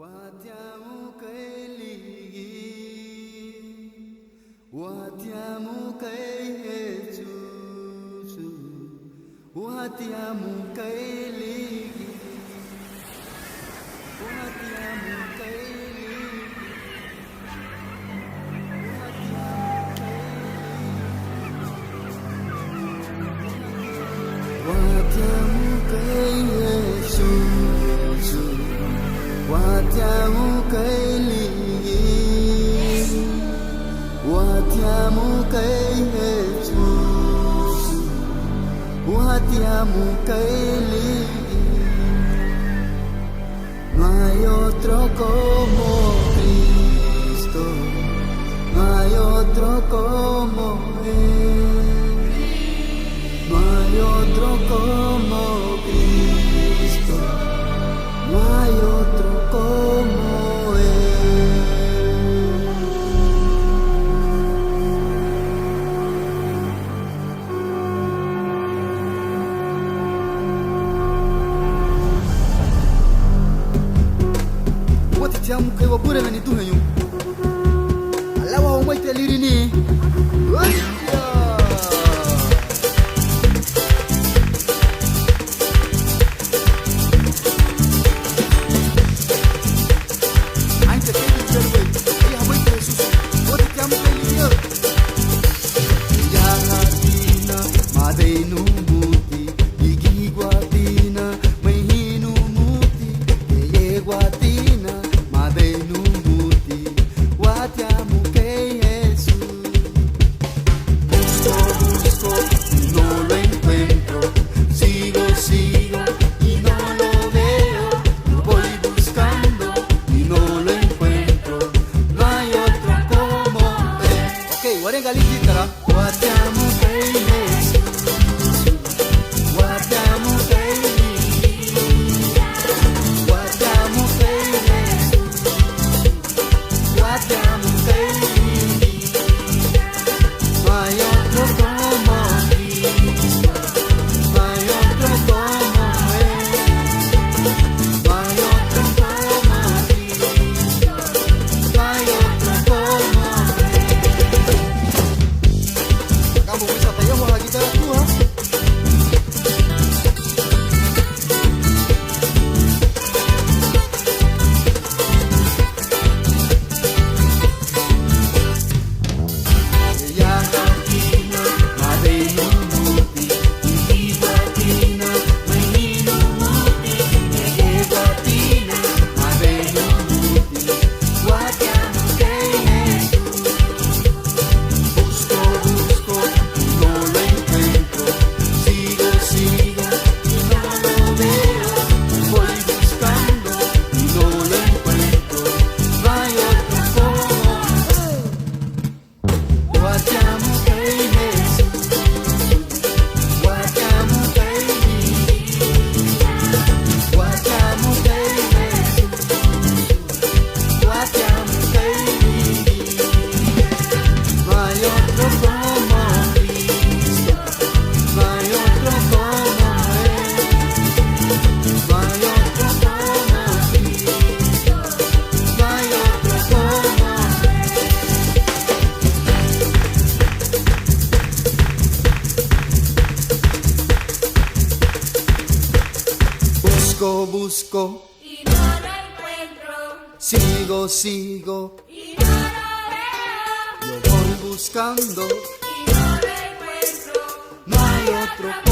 Watiamu kailigi, watiamu kaihechusu, watiamu kailigi, watiamu kailigi, watiamu kaihechusu. Watiamu kailigi, watiamu kaihechusu, watiamu kailigi. No hay otro como Cristo, no hay otro como Él, no hay otro como Cristo. No hay otro como Él. Wati tiamu kai wa bure meni tu henyu. Alawa o mai te liri ni. Watiamu kailigi, watiamu kailigi, watiamu kailigi, watiamu kailigi. No hay otro como Cristo, no hay otro como Él, no hay otro como Cristo, no hay otro como Él. Kamu bisa tanya mau lagi cara tua. Busco y no lo encuentro. Sigo Y no lo veo. lo voy buscando. Y no lo encuentro. No hay otro